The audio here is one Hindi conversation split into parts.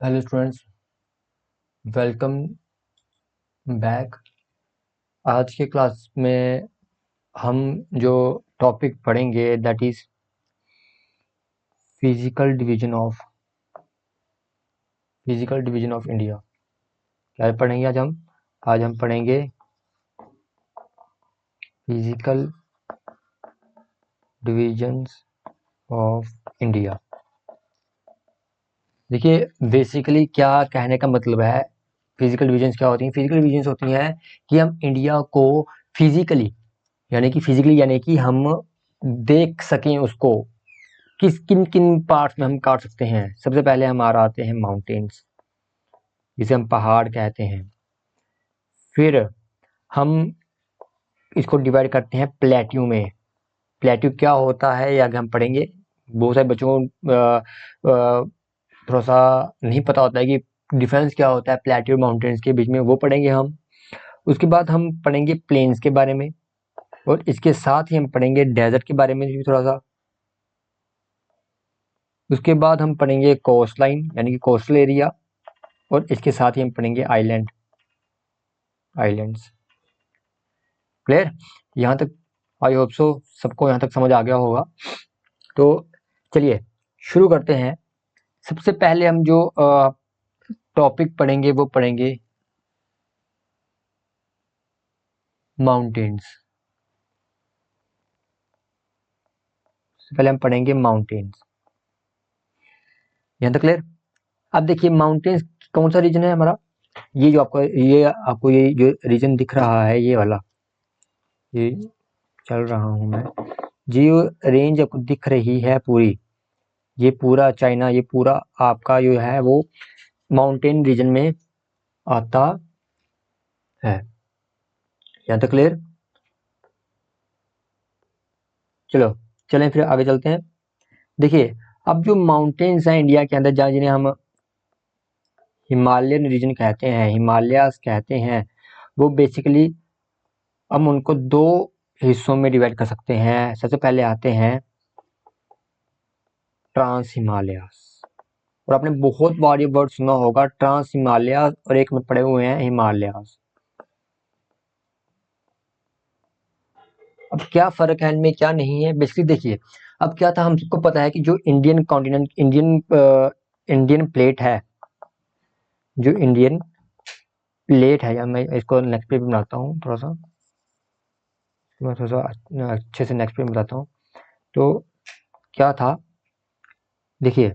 Hello students, welcome back. आज के क्लास में हम जो टॉपिक पढ़ेंगे that is physical division of India. क्या पढ़ेंगे आज हम पढ़ेंगे फिजिकल डिवीजन्स ऑफ इंडिया। देखिए, बेसिकली क्या कहने का मतलब है, फिजिकल डिवीजन्स क्या होती हैं? फिजिकल डिवीजन्स होती हैं कि हम इंडिया को फिजिकली यानी कि हम देख सकें उसको, किस किन किन पार्ट्स में हम काट सकते हैं। सबसे पहले हमारा आते हैं माउंटेन्स, जिसे हम पहाड़ कहते हैं। फिर हम इसको डिवाइड करते हैं प्लेट्यू में। प्लेट्यू क्या होता है ये आगे हम पढ़ेंगे। बहुत सारे बच्चों को थोड़ा सा नहीं पता होता है कि डिफरेंस क्या होता है प्लेट्यू और माउंटेन्स के बीच में, वो पढ़ेंगे हम। उसके बाद हम पढ़ेंगे प्लेन्स के बारे में, और इसके साथ ही हम पढ़ेंगे डेजर्ट के बारे में भी थोड़ा सा। उसके बाद हम पढ़ेंगे कोस्ट लाइन यानी कि कोस्टल एरिया, और इसके साथ ही हम पढ़ेंगे आइलैंड्स। क्लियर? यहाँ तक आई होप सो सबको यहाँ तक समझ आ गया होगा। तो चलिए शुरू करते हैं। सबसे पहले हम जो टॉपिक पढ़ेंगे वो पढ़ेंगे माउंटेन्स। सबसे पहले हम पढ़ेंगे माउंटेन्स। यहाँ तक क्लियर? अब देखिए, माउंटेन्स कौन सा रीजन है हमारा? ये जो आपको ये जो रीजन दिख रहा है, ये वाला, ये चल रहा हूँ मैं, जो रेंज आपको दिख रही है पूरी, ये पूरा चाइना, ये पूरा आपका जो है वो माउंटेन रीजन में आता है। यहाँ तक क्लियर? चलो चलें फिर आगे चलते हैं। देखिए, अब जो माउंटेन्स हैं इंडिया के अंदर, जहाँ जिन्हें हम हिमालयन रीजन कहते हैं, हिमालयास कहते हैं, वो बेसिकली हम उनको दो हिस्सों में डिवाइड कर सकते हैं। सबसे पहले आते हैं ट्रांस हिमालयास, और आपने बहुत बार ये वर्ड सुना होगा ट्रांस हिमालयास, और एक में पड़े हुए हैं हिमालयास। अब क्या फर्क है इनमें, क्या नहीं है? बेसिकली देखिए, अब क्या था, हम सबको पता है कि जो इंडियन कॉन्टिनेंट, इंडियन प्लेट है, जो इंडियन प्लेट है, या मैं इसको नेक्स्ट पे बनाता हूँ थोड़ा सा, मैं थोड़ा सा अच्छे से नेक्स्ट पे बताता हूँ। तो क्या था, देखिए,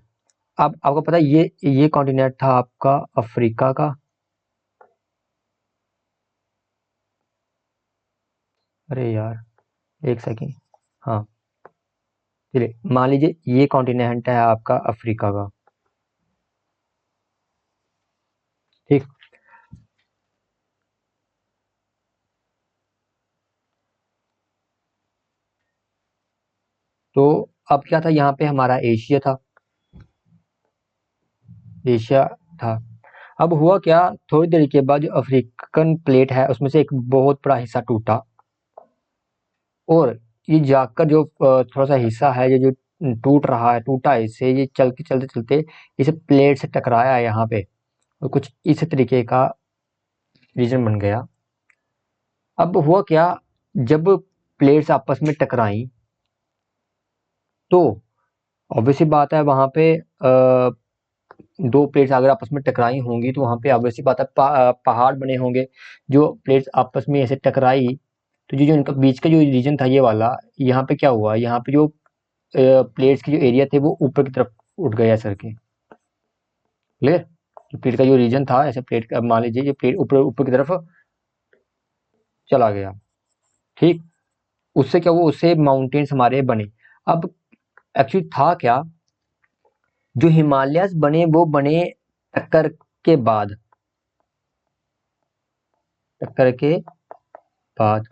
अब आपको पता है ये कॉन्टिनेंट था आपका अफ्रीका का। अरे यार, एक सेकेंड। हाँ, चलिए मान लीजिए ये कॉन्टिनेंट है आपका अफ्रीका का, ठीक। तो अब क्या था, यहाँ पे हमारा एशिया था, एशिया था। अब हुआ क्या, थोड़ी देर के बाद जो अफ्रीकन प्लेट है उसमें से एक बहुत बड़ा हिस्सा टूटा, और ये जाकर जो थोड़ा सा हिस्सा है, ये जो टूट रहा है, टूटा इससे, ये चलते चलते चलते इसे प्लेट से टकराया यहाँ पे, और कुछ इस तरीके का रीजन बन गया। अब हुआ क्या, जब प्लेट्स आपस में टकराई, तो ऑब्वियसली बात है वहां पे दो प्लेट्स अगर आपस में टकराई होंगी तो वहां पे ऑब्वियसली बात है पहाड़ बने होंगे। जो प्लेट्स आपस में ऐसे टकराई, तो जो जो इनका बीच का जो रीजन था ये वाला, यहाँ पे क्या हुआ, यहाँ पे जो प्लेट्स के जो एरिया थे वो ऊपर की तरफ उठ गए ऐसे करके। क्लियर? जो प्लेट का जो रीजन था, ऐसे प्लेट का मान लीजिए, ये प्लेट ऊपर ऊपर की तरफ चला गया, ठीक। उससे क्या हुआ, उससे माउंटेन्स हमारे बने। अब एक्चुअली था क्या, जो हिमालयस बने वो बने टक्कर के बाद, टक्कर के बाद।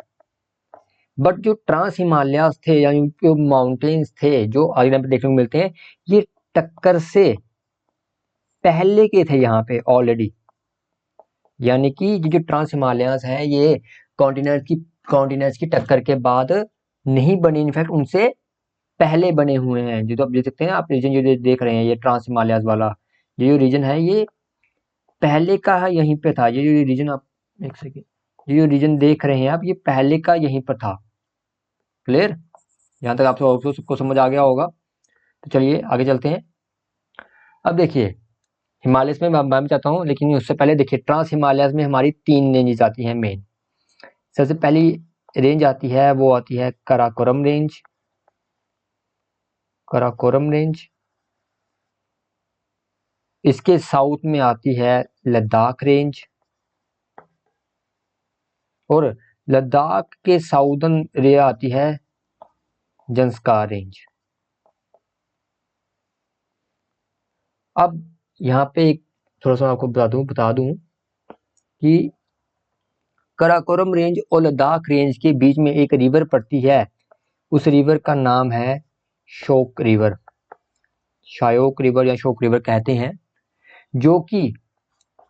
बट जो ट्रांस हिमालयास थे, यानी जो माउंटेन्स थे जो आगे पे देखने को मिलते हैं, ये टक्कर से पहले के थे यहाँ पे ऑलरेडी। यानी कि ये जो ट्रांस हिमालयास हैं, ये कॉन्टिनेंट्स की टक्कर के बाद नहीं बने, इनफैक्ट उनसे पहले बने हुए हैं। जो तो आप देख सकते हैं, आप रीजन जो देख रहे हैं, ये ट्रांस हिमालयास वाला, ये जो रीजन है ये पहले का है, यहीं पे था। ये जो रीजन आप एक सेकेंड, ये जो रीजन देख रहे हैं आप, ये पहले का यहीं पर था। क्लियर? यहाँ तक आपको सबको समझ आ गया होगा। तो चलिए आगे चलते हैं। अब देखिए हिमालय में मैं भी चाहता हूँ, लेकिन उससे पहले देखिए ट्रांस हिमालयस में हमारी 3 रेंजेस आती हैं मेन। सबसे पहली रेंज आती है वो आती है कराकोरम रेंज। कराकोरम रेंज, इसके साउथ में आती है लद्दाख रेंज, और लद्दाख के साउदर्न एरिया आती है जंस्कार रेंज। अब यहाँ पे एक थोड़ा सा आपको बता दूं कि कराकोरम रेंज और लद्दाख रेंज के बीच में एक रिवर पड़ती है। उस रिवर का नाम है शोक रिवर, शायोक रिवर या शोक रिवर कहते हैं। जो कि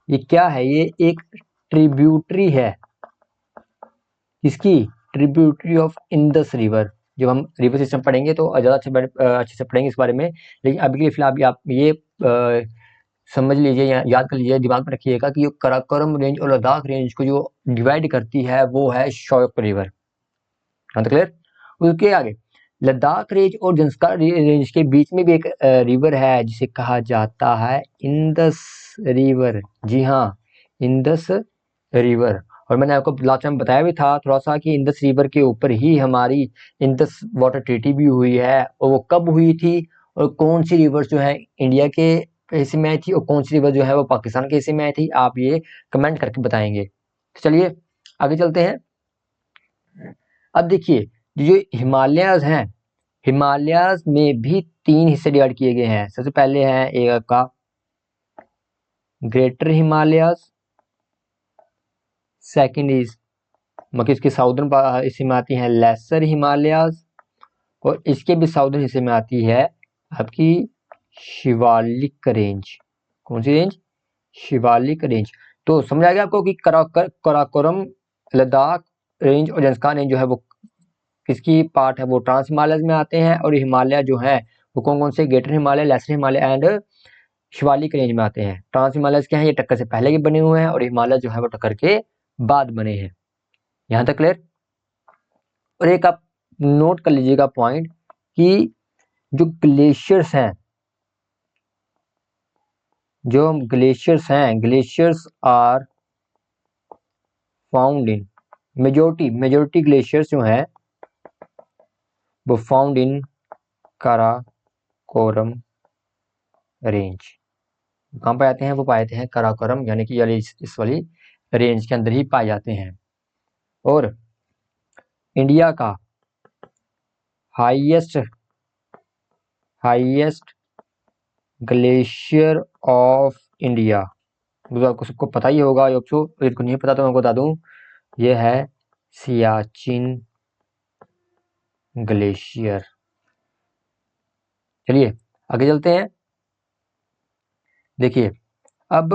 ये क्या है, ये एक ट्रिब्यूटरी है। इसकी ट्रिब्यूटरी ऑफ इंडस रिवर। जब हम रिवर सिस्टम पढ़ेंगे तो ज़्यादा अच्छे से पढ़ेंगे इस बारे में, लेकिन अभी के लिए फिलहाल आप ये समझ लीजिए या याद कर लीजिए, दिमाग में रखिएगा कि ये कराकोरम रेंज और लद्दाख रेंज को जो डिवाइड करती है वो है शोक रिवर। क्लियर? उसके आगे लद्दाख रेंज और जंस्कार रेंज के बीच में भी एक रिवर है जिसे कहा जाता है इंडस रिवर। जी हाँ, इंडस रिवर। और मैंने आपको लास्ट टाइम बताया भी था थोड़ा सा कि इंडस रिवर के ऊपर ही हमारी इंडस वाटर ट्रीटी भी हुई है। और वो कब हुई थी और कौन सी रिवर जो है इंडिया के हिस्से में आई थी और कौन सी रिवर जो है वो पाकिस्तान के हिस्से में आई थी, आप ये कमेंट करके बताएंगे। तो चलिए आगे चलते हैं। अब देखिए जो हिमालयाज हैं, हिमालयाज में भी 3 हिस्से डिवाइड किए गए हैं। सबसे पहले है एक आपका ग्रेटर हिमालयाज, सेकंड इज मतलब इसके साउदर्न हिस्से में आती है लेसर हिमालयाज, और इसके भी साउदर्न हिस्से में आती है आपकी शिवालिक रेंज। कौन सी रेंज? शिवालिक रेंज। तो समझ आ गया आपको कि कराकोरम, लद्दाख रेंज और जंस्कार रेंज जो है वो किसकी पार्ट है, वो ट्रांस हिमालय में आते हैं। और हिमालय जो है वो कौन कौन से, greater Himalaya, lesser Himalaya and Shivalik range में आते हैं। ट्रांस हिमालय क्या है, ये टक्कर से पहले के बने हुए हैं, और हिमालय जो है वो टक्कर के बाद बने हैं। यहाँ तक क्लियर? और एक आप नोट कर लीजिएगा पॉइंट कि जो ग्लेशियर्स हैं, जो ग्लेशियर्स हैं, glaciers are found in majority glaciers जो हैं वो फाउंड इन काराकोरम रेंज। कहाँ पाए जाते हैं? वो पाए जाते हैं काराकोरम यानी कि इस वाली रेंज के अंदर ही पाए जाते हैं। और इंडिया का हाईएस्ट ग्लेशियर ऑफ इंडिया, तो आपको सबको पता ही होगा। जिनको नहीं पता तो मैं आपको बता दूं, ये है सियाचिन ग्लेशियर। चलिए आगे चलते हैं। देखिए अब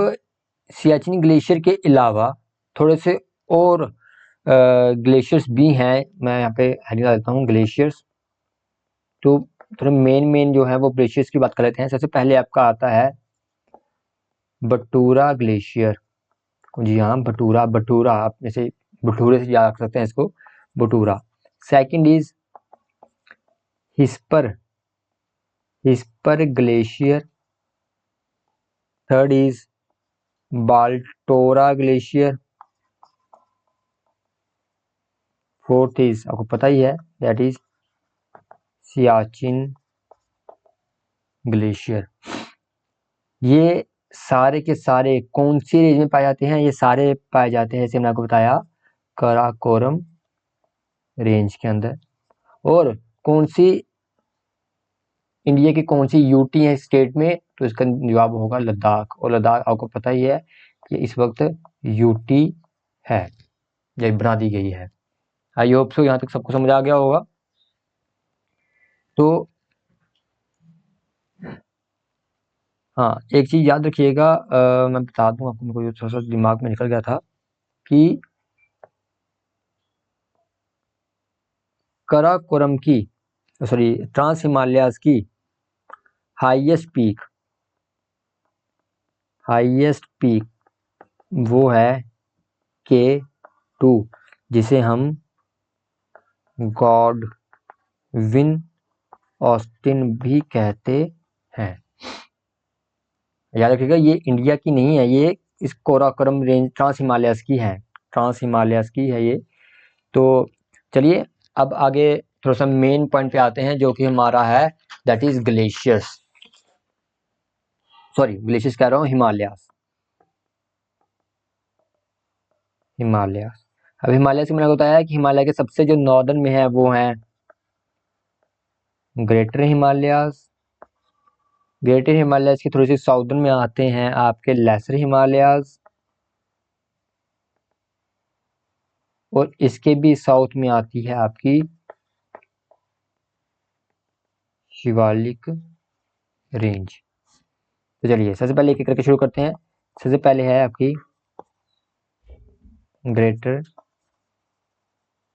सियाचिन ग्लेशियर के अलावा थोड़े से और ग्लेशियर्स भी हैं। मैं यहाँ पे हेडिंग डाल देता हूँ ग्लेशियर्स। तो थोड़े मेन जो है वो ग्लेशियर्स की बात कर लेते हैं। सबसे पहले आपका आता है बटूरा ग्लेशियर। जी हाँ, बटूरा आप जैसे भटूरे से याद रख सकते हैं इसको, Batura. Second is Hispar Hispar glacier. Third is Baltoro glacier. Fourth is आपको पता ही है, दैट इज सियाचिन ग्लेशियर। ये सारे के सारे कौन सी रेंज में पाए जाते हैं? ये सारे पाए जाते हैं, जैसे मैंने आपको बताया, कराकोरम रेंज के अंदर। और कौन सी इंडिया की कौन सी यूटी है स्टेट में? तो इसका जवाब होगा लद्दाख। और लद्दाख आपको पता ही है कि इस वक्त यूटी है, या बना दी गई है। आई होप सो यहाँ तक सबको समझ आ गया होगा। तो हाँ, एक चीज याद रखिएगा, मैं बता दूं आपको, मेरे को थोड़ा सा दिमाग में निकल गया था कि कराकोरम की, सॉरी, ट्रांस हिमालयाज की हाईएस्ट पीक हाईएस्ट पीक वो है K2, जिसे हम गॉडविन ऑस्टिन भी कहते हैं। याद रखिएगा, ये इंडिया की नहीं है, ये इस कोराकोरम रेंज ट्रांस हिमालयस की है, ट्रांस हिमालयस की है ये। तो चलिए अब आगे थोड़ा सा मेन पॉइंट पे आते हैं, जो कि हमारा है that is glaciers, sorry glaciers कह रहा हूँ, हिमालयस। हिमालयस, अब हिमालय से मैंने बताया कि हिमालय के सबसे जो नॉर्दर्न में है वो है ग्रेटर हिमालयस। ग्रेटर हिमालयस की थोड़ी सी साउदर्न में आते हैं आपके लेसर हिमालयस, और इसके भी साउथ में आती है आपकी शिवालिक रेंज। तो चलिए सबसे पहले एक एक करके शुरू करते हैं। सबसे पहले है आपकी ग्रेटर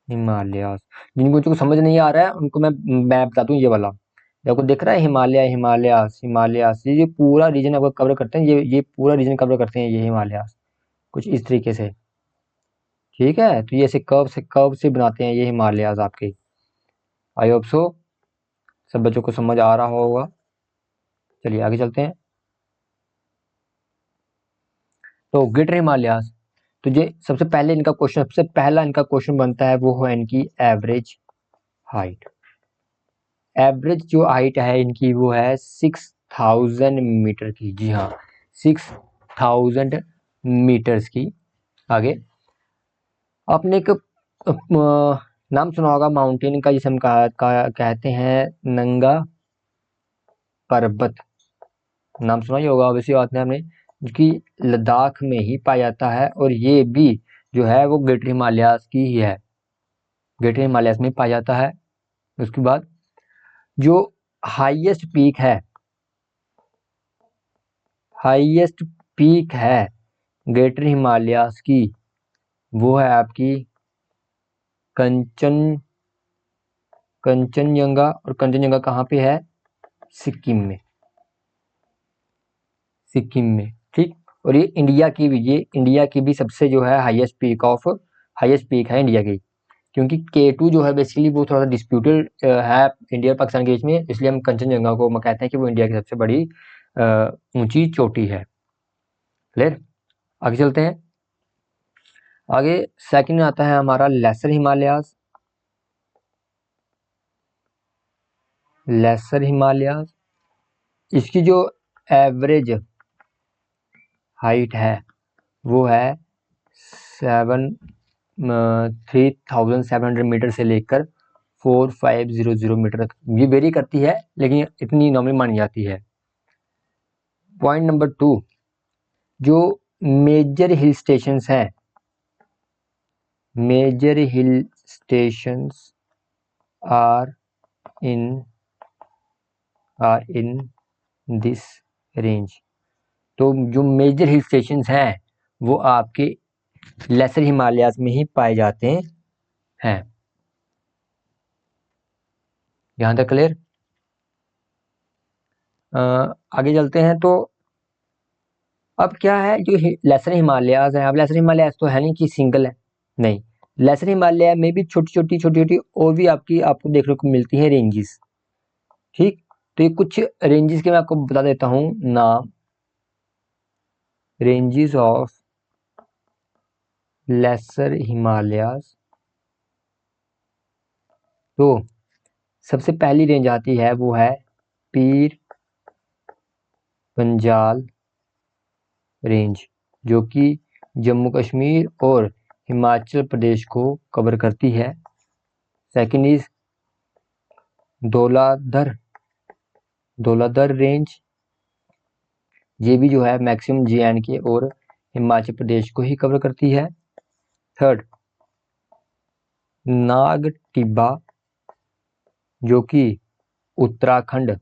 हिमालयस। जिनको को समझ नहीं आ रहा है उनको मैं बता दूं, ये वाला देखो दिख रहा है हिमालय, हिमालयस हिमालयस, ये पूरा रीजन आपको कवर करते हैं, ये पूरा रीजन कवर करते हैं ये हिमालयस, कुछ इस तरीके से। ठीक है, तो ये ऐसे कर्व से बनाते हैं ये हिमालयस आपके। आई होप सो सब बच्चों को समझ आ रहा होगा। चलिए आगे चलते हैं। तो ग्रेटर हिमालयस, तो ये सबसे पहला इनका क्वेश्चन बनता है, वो है इनकी एवरेज हाइट। एवरेज जो हाइट है इनकी वो है 6000 मीटर की। जी हाँ, 6000 मीटर्स की। आगे आपने एक नाम सुना होगा माउंटेन का, जिसे हम कहते हैं नंगा पर्वत। नाम सुना ही होगा वैसी बात है हमने, जो कि लद्दाख में ही पाया जाता है, और ये भी जो है वो ग्रेटर हिमालयाज की ही है, ग्रेटर हिमालयाज में पाया जाता है। उसके बाद जो हाईएस्ट पीक है, हाईएस्ट पीक है ग्रेटर हिमालयाज की, वो है आपकी कंचनजंगा। और कंचनजंगा कहाँ पे है? सिक्किम में, सिक्किम में। ठीक, और ये इंडिया की भी सबसे जो है हाईएस्ट पीक है इंडिया की, क्योंकि K2 जो है बेसिकली वो थोड़ा सा डिस्प्यूटेड है इंडिया और पाकिस्तान के बीच में, इसलिए हम कंचनजंगा को हम कहते हैं कि वो इंडिया की सबसे बड़ी ऊंची चोटी है। क्लियर, आगे चलते हैं। आगे सेकंड में आता है हमारा लेसर हिमालयाज। लेसर हिमालयाज, इसकी जो एवरेज हाइट है वो है 3700 मीटर से लेकर 4500 मीटर तक। ये वेरी करती है लेकिन इतनी नॉर्मल मानी जाती है। पॉइंट नंबर 2, जो मेजर हिल स्टेशंस हैं, major hill stations are in this range. तो जो मेजर हिल स्टेशंस हैं वो आपके लेसर हिमालयाज में ही पाए जाते हैं। यहां तक क्लियर? आगे चलते हैं। तो अब क्या है, जो लेसर हिमालयाज है, अब लेसर हिमालयाज तो है नहीं कि सिंगल है, नहीं, लेसर हिमालय में भी छोटी छोटी और भी आपको देखने को मिलती हैं रेंजेस। ठीक, तो ये कुछ रेंजेस के मैं आपको बता देता हूँ नाम, रेंजेस ऑफ लेसर हिमालयाज। तो सबसे पहली रेंज आती है वो है पीर पंजाल रेंज, जो कि जम्मू कश्मीर और हिमाचल प्रदेश को कवर करती है। सेकंड इज धौलाधर रेंज, ये भी जो है मैक्सिमम J&K और हिमाचल प्रदेश को ही कवर करती है। थर्ड नाग टिब्बा, जो कि उत्तराखंड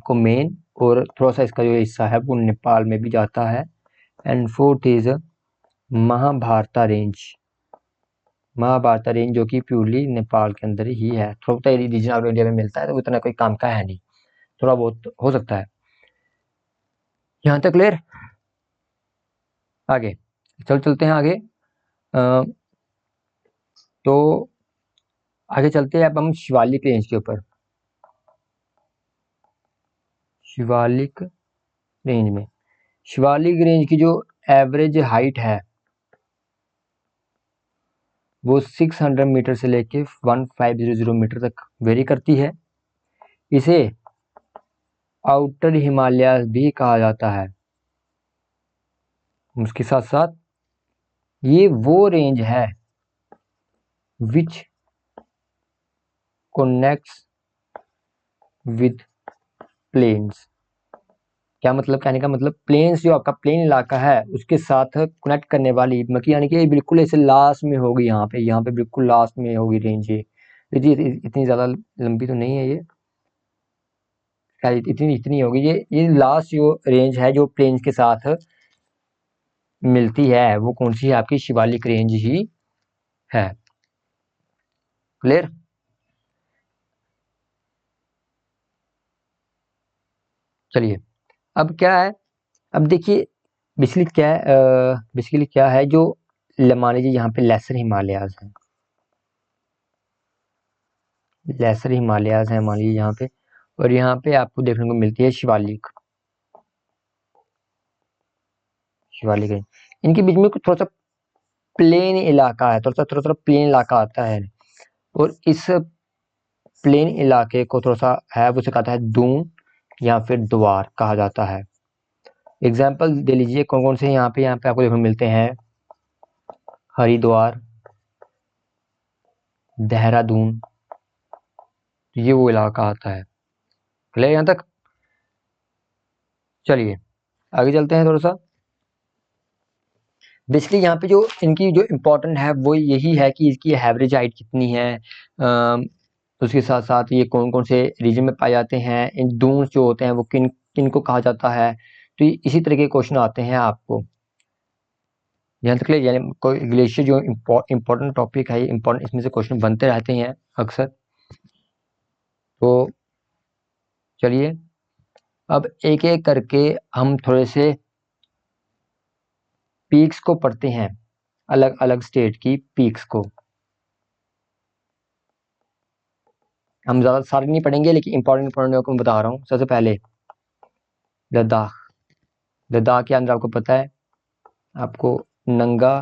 को मेन और थोड़ा सा इसका जो हिस्सा है वो नेपाल में भी जाता है। And fourth is Mahabharata range, जो कि प्यूरली नेपाल के अंदर ही है। थोड़ा बहुत रीजन ऑफ इंडिया में मिलता है, तो इतना कोई काम का है नहीं, थोड़ा बहुत हो सकता है। यहाँ तक क्लियर। आगे चलते हैं आगे। तो आगे चलते हैं अब हम शिवालिक रेंज के ऊपर। शिवालिक रेंज में, शिवालिक रेंज की जो एवरेज हाइट है वो 600 मीटर से लेके 1500 मीटर तक वेरी करती है। इसे आउटर हिमालय भी कहा जाता है। उसके साथ साथ ये वो रेंज है विच कनेक्ट्स विद प्लेन्स। क्या मतलब, कहने का मतलब प्लेन्स जो आपका प्लेन इलाका है उसके साथ कनेक्ट करने वाली, मतलब यानी कि बिल्कुल ऐसे लास्ट में होगी, यहाँ पे बिल्कुल लास्ट में होगी रेंज ये। इतनी ज़्यादा लंबी तो नहीं है ये, शायद इतनी इतनी होगी ये लास्ट जो रेंज है जो प्लेन्स के साथ मिलती है वो कौन सी है, आपकी शिवालिक रेंज ही है। क्लियर। चलिए अब क्या है, अब देखिए बेसिकली क्या है जो मान लीजिए यहाँ पे लेसर हिमालयाज हैं, लेसर हिमालयाज हैं मान लीजिए यहाँ पे, और यहाँ पे आपको देखने को मिलती है शिवालिक, शिवालिक रेंज। इनके बीच में कुछ थोड़ा सा प्लेन इलाका है, थोड़ा सा प्लेन इलाका आता है, और इस प्लेन इलाके को थोड़ा सा है वो कहता है दून या फिर द्वार कहा जाता है। एग्जाम्पल दे लीजिए कौन कौन से यहाँ पे आपको देखने को मिलते हैं। हरिद्वार, देहरादून, ये वो इलाका आता है। क्लियर यहाँ तक। चलिए आगे चलते हैं थोड़ा सा। बेसिकली यहाँ पे जो इनकी जो इम्पोर्टेंट है वो यही है कि इसकी एवरेज हाइट कितनी है, उसके साथ साथ ये कौन कौन से रीजन में पाए जाते हैं, इन दून्स जो होते हैं वो किन किन को कहा जाता है। तो इसी तरह के क्वेश्चन आते हैं आपको यहाँ तक। यानी कोई ग्लेशियर जो इम्पोर्टेंट टॉपिक है, इम्पोर्टेंट इसमें से क्वेश्चन बनते रहते हैं अक्सर। तो चलिए अब एक एक करके हम थोड़े से पीक्स को पढ़ते हैं, अलग अलग स्टेट की पीक्स को। हम ज़्यादा सारे नहीं पढ़ेंगे लेकिन इंपॉर्टेंट को बता रहा हूँ। सबसे पहले लद्दाख। लद्दाख के अंदर आपको पता है आपको नंगा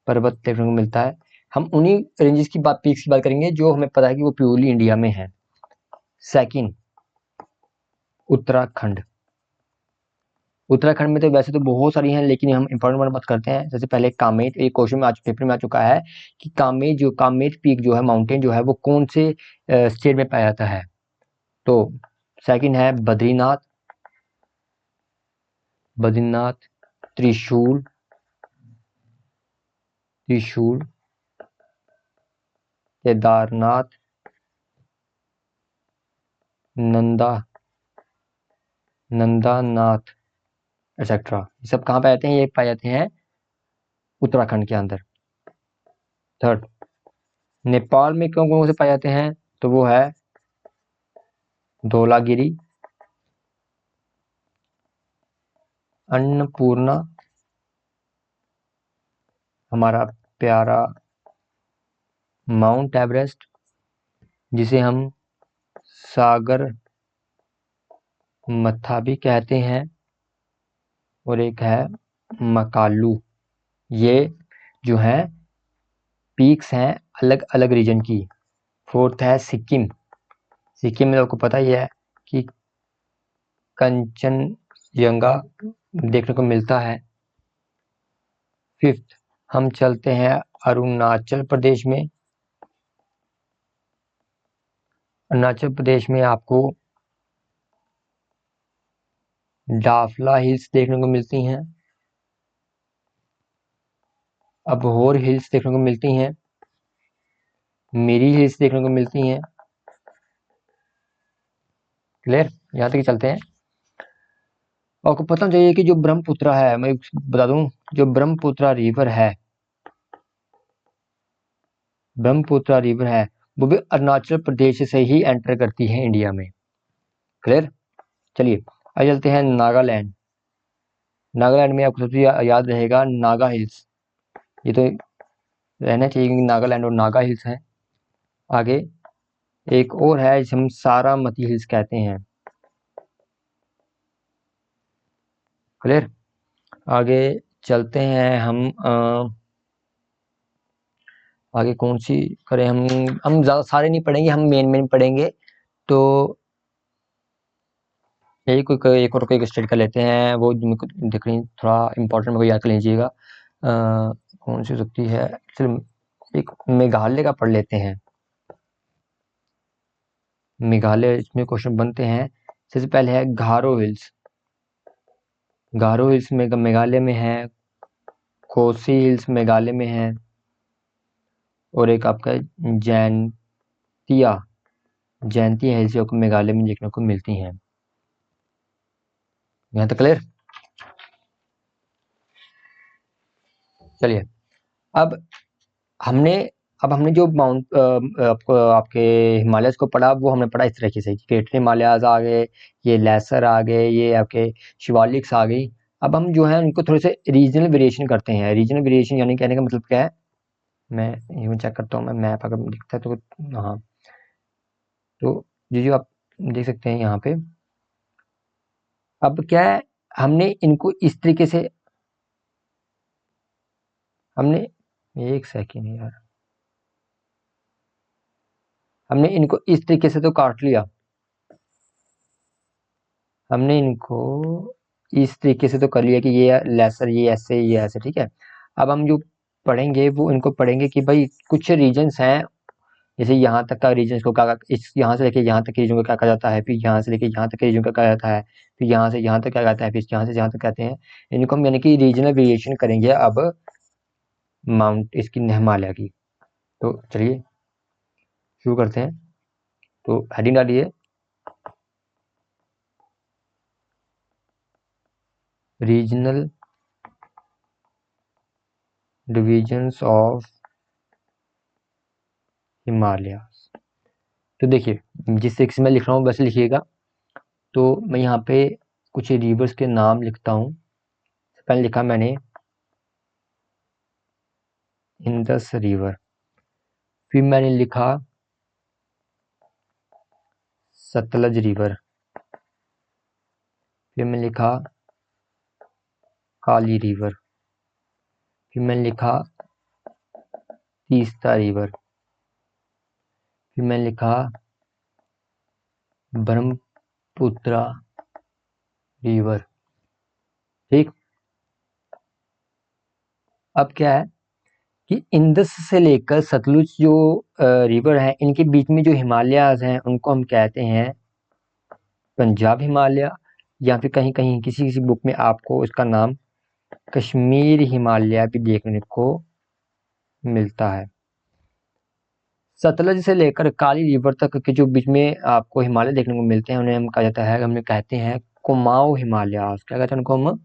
पर्वत देखने को मिलता है। हम उन्हीं रेंजेस की बात, पीक्स की बात करेंगे जो हमें पता है कि वो प्योरली इंडिया में है। सेकंड उत्तराखंड। उत्तराखंड में तो वैसे तो बहुत सारी हैं लेकिन हम इंपॉर्टेंट बात करते हैं। सबसे पहले कामेट, एक क्वेश्चन में आज पेपर में आ चुका है कि कामेट पीक जो है, माउंटेन जो है वो कौन से स्टेट में पाया जाता है। तो सेकंड है बद्रीनाथ, बद्रीनाथ, त्रिशूल, त्रिशूल, केदारनाथ, नंदा, नंदानाथ एक्सेट्रा। ये सब कहाँ पाए जाते हैं, ये पाए जाते हैं उत्तराखंड के अंदर। थर्ड नेपाल में कौन कौन से पाए जाते हैं, तो वो है धौलागिरी, अन्नपूर्णा, हमारा प्यारा माउंट एवरेस्ट जिसे हम सागर मत्था भी कहते हैं, और एक है मकालू। ये जो है पीक्स हैं अलग अलग रीजन की। फोर्थ है सिक्किम। सिक्किम में आपको पता ही है कि कंचनजंगा देखने को मिलता है। फिफ्थ हम चलते हैं अरुणाचल प्रदेश में। अरुणाचल प्रदेश में आपको डाफला हिल्स देखने को मिलती हैं, अबोहर हिल्स देखने को मिलती हैं, मिरी हिल्स देखने को मिलती हैं। क्लियर, यहाँ तक ही चलते हैं। आपको पता चाहिए कि जो ब्रह्मपुत्र है, मैं बता दूं, जो ब्रह्मपुत्र रिवर है वो भी अरुणाचल प्रदेश से ही एंटर करती है इंडिया में। क्लियर। चलिए आगे चलते हैं नागालैंड। नागालैंड में आपको सबसे याद रहेगा नागा हिल्स, ये तो रहना चाहिए क्योंकि नागालैंड और नागा हिल्स हैं। आगे एक और है जिसे हम सारामती हिल्स कहते हैं। क्लियर। आगे चलते हैं हम आगे कौन सी करें हम ज़्यादा सारे नहीं पढ़ेंगे, हम मेन मेन पढ़ेंगे। तो एक और कोई स्टेट कर लेते हैं, वो मुझको देख रही थोड़ा इम्पोर्टेंट मुझे याद कर लीजिएगा। कौन सी हो सकती है, चलो एक मेघालय का पढ़ लेते हैं। मेघालय, इसमें क्वेश्चन बनते हैं। सबसे पहले है गारो हिल्स। गारो हिल्स में मेघालय में है। कोसी हिल्स मेघालय में है। और एक आपका जैंतिया जैंतिया हिल्स जो मेघालय में देखने को मिलती हैं। यहाँ तक क्लियर। चलिए, अब हमने अब हमने जो माउंट आपको आपके हिमालयस को पढ़ा, वो हमने पढ़ा इस तरीके से, ग्रेटर हिमालयाज आ गए, ये लेसर आ गए, ये आपके शिवालिक्स आ गई। अब हम जो है उनको थोड़े से रीजनल वेरिएशन करते हैं। रीजनल वेरिएशन यानी कहने का मतलब क्या है, मैं यूँ चेक करता हूँ, मैं मैप अगर दिखता है तो। हाँ, तो ये जो आप देख सकते हैं यहाँ पे, अब क्या है, हमने इनको इस तरीके से हमने एक सेकेंड यार, हमने इनको इस तरीके से तो काट लिया, हमने इनको इस तरीके से तो कर लिया कि ये लेसर, ये ऐसे ठीक है। अब हम जो पढ़ेंगे वो इनको पढ़ेंगे कि भाई कुछ रीजन्स हैं, जैसे यहाँ तक का रीजन को क्या, इस यहाँ से लेके यहाँ तक के रीजन को क्या कहा जाता है, फिर यहाँ से लेके यहाँ तक के रीजन को क्या कहा जाता है, फिर यहाँ से यहाँ तक क्या कहता है, फिर यहाँ से यहाँ तक कहते हैं। इनको हम यानी कि रीजनल वेरिएशन करेंगे अब माउंट इसकी हिमालय की। तो चलिए शुरू करते हैं। तो हेडिंग डालिए, रीजनल डिविजन्स ऑफ हिमालय। तो देखिए, जिस तरीके से मैं लिख रहा हूँ वैसे लिखिएगा। तो मैं यहाँ पे कुछ रिवर्स के नाम लिखता हूँ। पहले लिखा मैंने इंदस रिवर, फिर मैंने लिखा सतलज रिवर, फिर मैंने लिखा काली रिवर, फिर मैंने लिखा तीस्ता रिवर, फिर मैंने लिखा ब्रह्मपुत्रा रिवर। ठीक। अब क्या है कि इंदस से लेकर सतलुज जो रिवर है, इनके बीच में जो हिमालयाज हैं उनको हम कहते हैं पंजाब हिमालय, या फिर कहीं कहीं किसी किसी बुक में आपको इसका नाम कश्मीर हिमालय भी देखने को मिलता है। सतलज से लेकर काली रिवर तक के जो बीच में आपको हिमालय देखने को मिलते हैं, उन्हें हम कहा जाता है, हमने कहते हैं कुमाऊं हिमालयास। क्या कहते हैं उनको हम?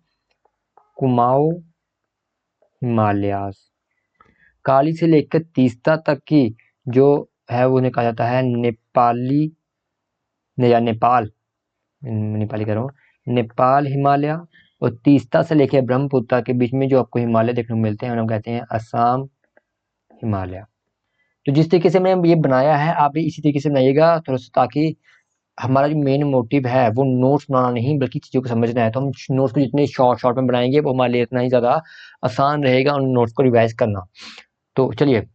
कुमाऊं हिमालयास। काली से लेकर तीस्ता तक की जो है वो उन्हें कहा जाता है नेपाली या नेपाल, नेपाली कह रहा हूँ, नेपाल हिमालय। और तीस्ता से लेकर ब्रह्मपुत्र के बीच में जो आपको हिमालय देखने को मिलते हैं उन्हें हम कहते हैं असम हिमालय। तो जिस तरीके से मैंने ये बनाया है, आप भी इसी तरीके से बनाइएगा थोड़ा सा, ताकि हमारा जो मेन मोटिव है वो नोट्स बनाना नहीं बल्कि चीज़ों को समझना है। तो हम नोट्स को जितने शॉर्ट शॉर्ट में बनाएंगे वो हमारे लिए इतना ही ज़्यादा आसान रहेगा उन नोट्स को रिवाइज करना। तो चलिए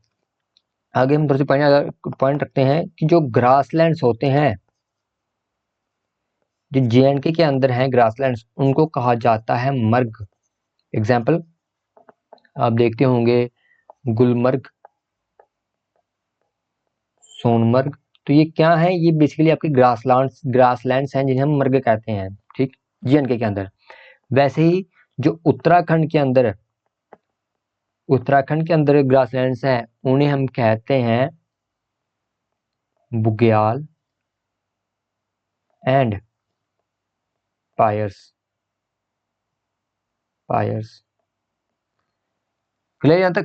आगे हम थोड़े से पॉइंट रखते हैं कि जो ग्रासलैंड्स होते हैं, जो JNK के अंदर हैं ग्रासलैंड्स, उनको कहा जाता है मर्ग। एग्जाम्पल आप देखते होंगे, गुलमर्ग, सोनमर्ग। तो ये क्या है, ये बेसिकली आपके ग्रासलैंड्स हैं जिन्हें हम मर्ग कहते हैं। ठीक, JNK के अंदर। वैसे ही जो उत्तराखंड के अंदर ग्रासलैंड्स हैं उन्हें हम कहते हैं बुग्याल एंड पायर्स। क्लियर यहाँ तक?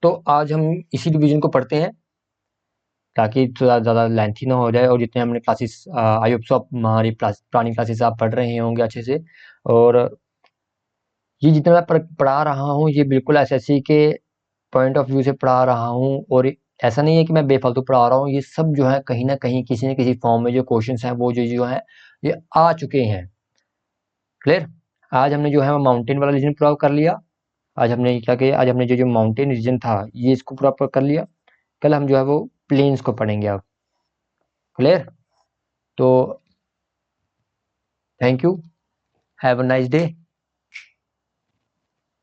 तो आज हम इसी डिवीजन को पढ़ते हैं ताकि थोड़ा ज़्यादा लेंथी ना हो जाए, और जितने हमने क्लासेस, आई होप सो आप हमारी पुरानी क्लासेस आप पढ़ रहे होंगे अच्छे से। और ये जितना मैं पढ़ा रहा हूँ ये बिल्कुल एसएससी के पॉइंट ऑफ व्यू से पढ़ा रहा हूँ, और ऐसा नहीं है कि मैं बेफालतू पढ़ा रहा हूँ। ये सब जो है कहीं ना कहीं किसी न किसी फॉर्म में जो क्वेश्चंस हैं वो जो है ये आ चुके हैं। क्लियर। आज हमने जो है माउंटेन वाला रीजन पूरा कर लिया। आज हमने क्या किया, आज हमने जो जो माउंटेन रीजन था ये इसको पूरा कर लिया। कल हम जो है वो प्लेन्स को पढ़ेंगे अब। क्लियर। तो thank you, have a nice day.